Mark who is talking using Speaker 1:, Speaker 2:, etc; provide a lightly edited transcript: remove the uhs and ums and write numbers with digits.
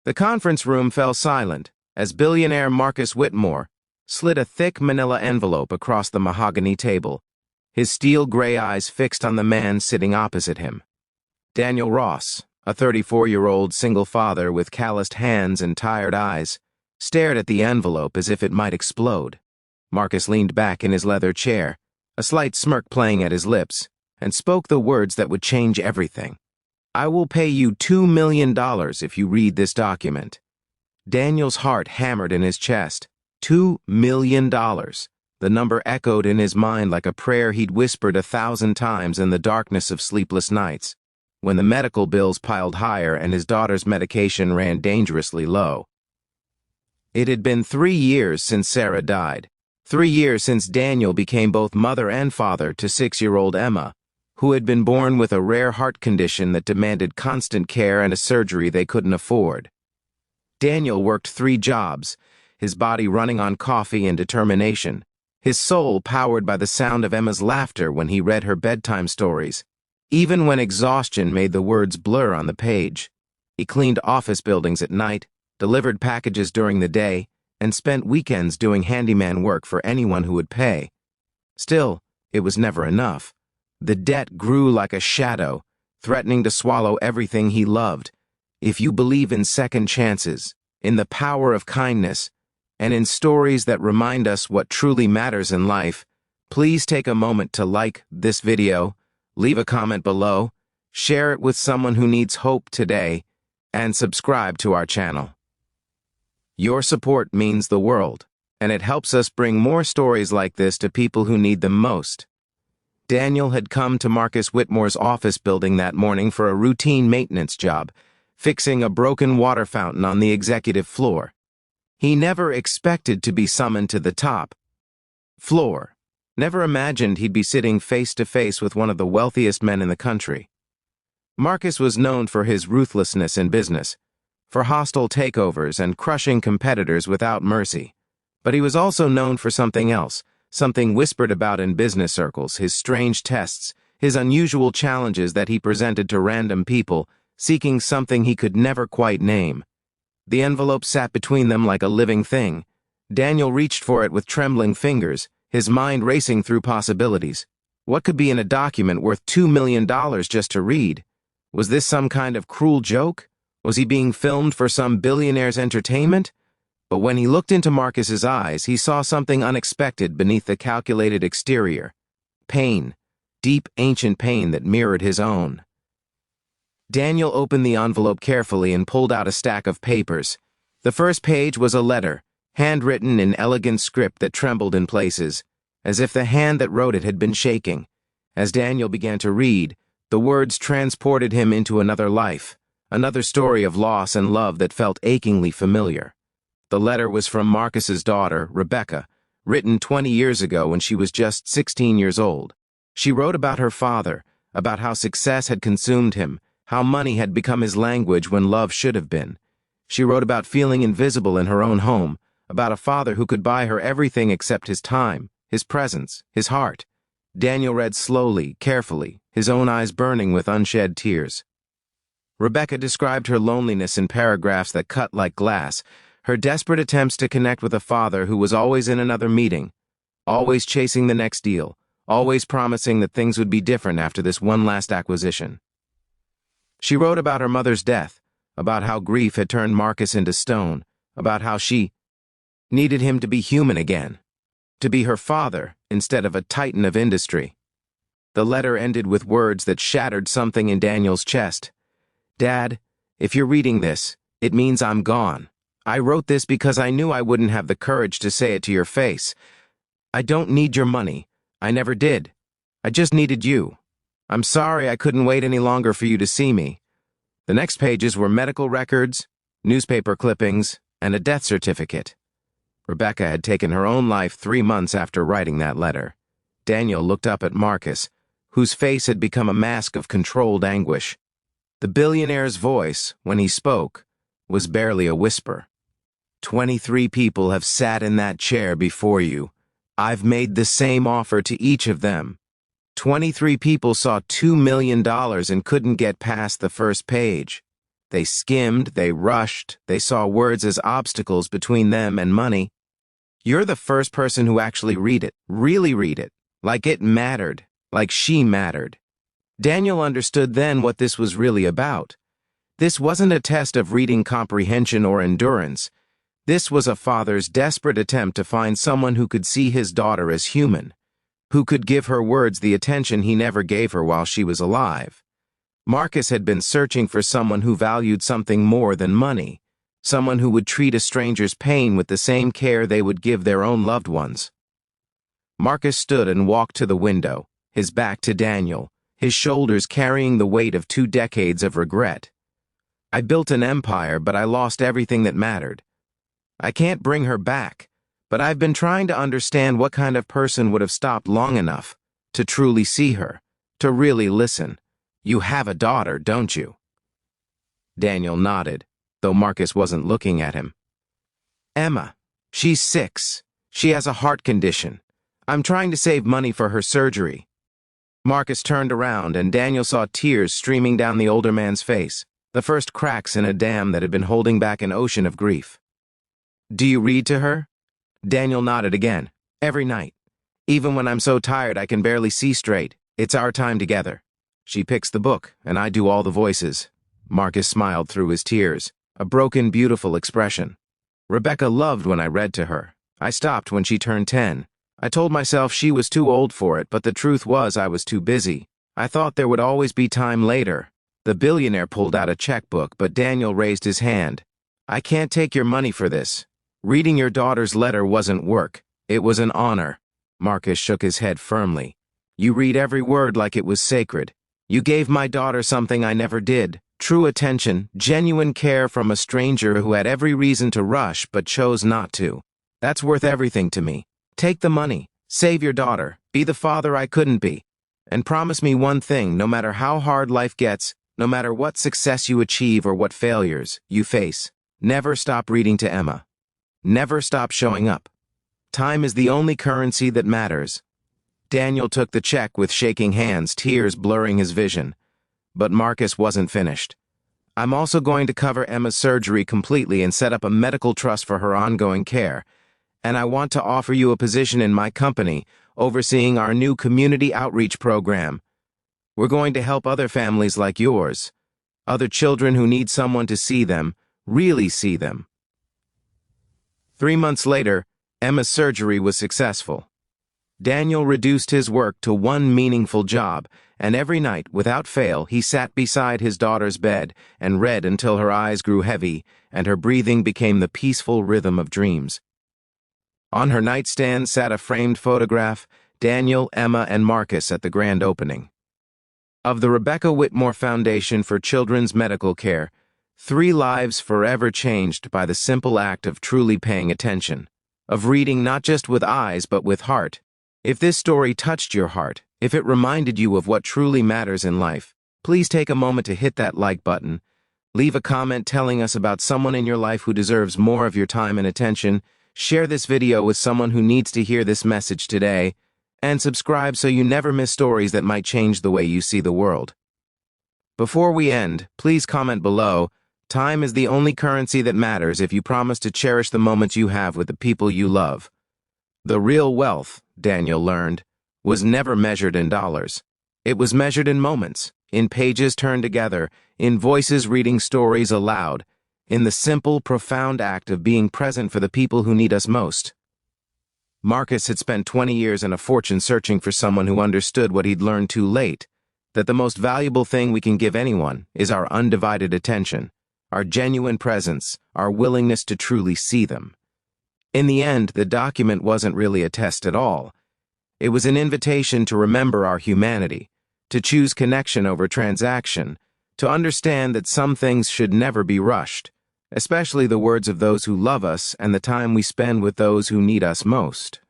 Speaker 1: The conference room fell silent as billionaire Marcus Whitmore slid a thick manila envelope across the mahogany table, his steel gray eyes fixed on the man sitting opposite him. Daniel Ross, a 34-year-old single father with calloused hands and tired eyes, stared at the envelope as if it might explode. Marcus leaned back in his leather chair, a slight smirk playing at his lips, and spoke the words that would change everything. "I will pay you $2 million if you read this document." Daniel's heart hammered in his chest. $2 million. The number echoed in his mind like a prayer he'd whispered 1,000 times in the darkness of sleepless nights, when the medical bills piled higher and his daughter's medication ran dangerously low. It had been 3 years since Sarah died. 3 years since Daniel became both mother and father to 6-year-old Emma, who had been born with a rare heart condition that demanded constant care and a surgery they couldn't afford. Daniel worked 3 jobs, his body running on coffee and determination, his soul powered by the sound of Emma's laughter when he read her bedtime stories, even when exhaustion made the words blur on the page. He cleaned office buildings at night, delivered packages during the day, and spent weekends doing handyman work for anyone who would pay. Still, it was never enough. The debt grew like a shadow, threatening to swallow everything he loved. If you believe in second chances, in the power of kindness, and in stories that remind us what truly matters in life, please take a moment to like this video, leave a comment below, share it with someone who needs hope today, and subscribe to our channel. Your support means the world, and it helps us bring more stories like this to people who need them most. Daniel had come to Marcus Whitmore's office building that morning for a routine maintenance job, fixing a broken water fountain on the executive floor. He never expected to be summoned to the top floor, never imagined he'd be sitting face to face with one of the wealthiest men in the country. Marcus was known for his ruthlessness in business, for hostile takeovers and crushing competitors without mercy. But he was also known for something else, something whispered about in business circles, his strange tests, his unusual challenges that he presented to random people, seeking something he could never quite name. The envelope sat between them like a living thing. Daniel reached for it with trembling fingers, his mind racing through possibilities. What could be in a document worth $2 million just to read? Was this some kind of cruel joke? Was he being filmed for some billionaire's entertainment? But when he looked into Marcus's eyes, he saw something unexpected beneath the calculated exterior. Pain, deep, ancient pain that mirrored his own. Daniel opened the envelope carefully and pulled out a stack of papers. The first page was a letter, handwritten in elegant script that trembled in places, as if the hand that wrote it had been shaking. As Daniel began to read, the words transported him into another life, another story of loss and love that felt achingly familiar. The letter was from Marcus's daughter, Rebecca, written 20 years ago when she was just 16 years old. She wrote about her father, about how success had consumed him, how money had become his language when love should have been. She wrote about feeling invisible in her own home, about a father who could buy her everything except his time, his presence, his heart. Daniel read slowly, carefully, his own eyes burning with unshed tears. Rebecca described her loneliness in paragraphs that cut like glass, her desperate attempts to connect with a father who was always in another meeting, always chasing the next deal, always promising that things would be different after this one last acquisition. She wrote about her mother's death, about how grief had turned Marcus into stone, about how she needed him to be human again, to be her father instead of a titan of industry. The letter ended with words that shattered something in Daniel's chest. "Dad, if you're reading this, it means I'm gone. I wrote this because I knew I wouldn't have the courage to say it to your face. I don't need your money. I never did. I just needed you. I'm sorry I couldn't wait any longer for you to see me." The next pages were medical records, newspaper clippings, and a death certificate. Rebecca had taken her own life 3 months after writing that letter. Daniel looked up at Marcus, whose face had become a mask of controlled anguish. The billionaire's voice, when he spoke, was barely a whisper. 23 people have sat in that chair before you. I've made the same offer to each of them. 23 people saw $2 million and couldn't get past the first page. They skimmed, they rushed, they saw words as obstacles between them and money. You're the first person who actually read it, really read it, like it mattered, like she mattered. Daniel understood then what this was really about. This wasn't a test of reading comprehension or endurance. This was a father's desperate attempt to find someone who could see his daughter as human, who could give her words the attention he never gave her while she was alive. Marcus had been searching for someone who valued something more than money, someone who would treat a stranger's pain with the same care they would give their own loved ones. Marcus stood and walked to the window, his back to Daniel, his shoulders carrying the weight of 2 decades of regret. I built an empire, but I lost everything that mattered. I can't bring her back, but I've been trying to understand what kind of person would have stopped long enough to truly see her, to really listen. You have a daughter, don't you? Daniel nodded, though Marcus wasn't looking at him. Emma. She's 6. She has a heart condition. I'm trying to save money for her surgery. Marcus turned around, and Daniel saw tears streaming down the older man's face, the first cracks in a dam that had been holding back an ocean of grief. Do you read to her? Daniel nodded again. Every night. Even when I'm so tired I can barely see straight, it's our time together. She picks the book, and I do all the voices. Marcus smiled through his tears, a broken, beautiful expression. Rebecca loved when I read to her. I stopped when she turned 10. I told myself she was too old for it, but the truth was I was too busy. I thought there would always be time later. The billionaire pulled out a checkbook, but Daniel raised his hand. I can't take your money for this. Reading your daughter's letter wasn't work. It was an honor. Marcus shook his head firmly. You read every word like it was sacred. You gave my daughter something I never did. True attention, genuine care from a stranger who had every reason to rush but chose not to. That's worth everything to me. Take the money. Save your daughter. Be the father I couldn't be. And promise me one thing, no matter how hard life gets, no matter what success you achieve or what failures you face, never stop reading to Emma. Never stop showing up. Time is the only currency that matters. Daniel took the check with shaking hands, tears blurring his vision. But Marcus wasn't finished. I'm also going to cover Emma's surgery completely and set up a medical trust for her ongoing care. And I want to offer you a position in my company, overseeing our new community outreach program. We're going to help other families like yours, other children who need someone to see them, really see them. 3 months later, Emma's surgery was successful. Daniel reduced his work to one meaningful job, and every night, without fail, he sat beside his daughter's bed and read until her eyes grew heavy and her breathing became the peaceful rhythm of dreams. On her nightstand sat a framed photograph, Daniel, Emma, and Marcus at the grand opening. Of the Rebecca Whitmore Foundation for Children's Medical Care, 3 lives forever changed by the simple act of truly paying attention, of reading not just with eyes but with heart. If this story touched your heart, if it reminded you of what truly matters in life, please take a moment to hit that like button. Leave a comment telling us about someone in your life who deserves more of your time and attention. Share this video with someone who needs to hear this message today. And subscribe so you never miss stories that might change the way you see the world. Before we end, please comment below. Time is the only currency that matters if you promise to cherish the moments you have with the people you love. The real wealth, Daniel learned, was never measured in dollars. It was measured in moments, in pages turned together, in voices reading stories aloud, in the simple, profound act of being present for the people who need us most. Marcus had spent 20 years and a fortune searching for someone who understood what he'd learned too late, that the most valuable thing we can give anyone is our undivided attention, our genuine presence, our willingness to truly see them. In the end, the document wasn't really a test at all. It was an invitation to remember our humanity, to choose connection over transaction, to understand that some things should never be rushed, especially the words of those who love us and the time we spend with those who need us most.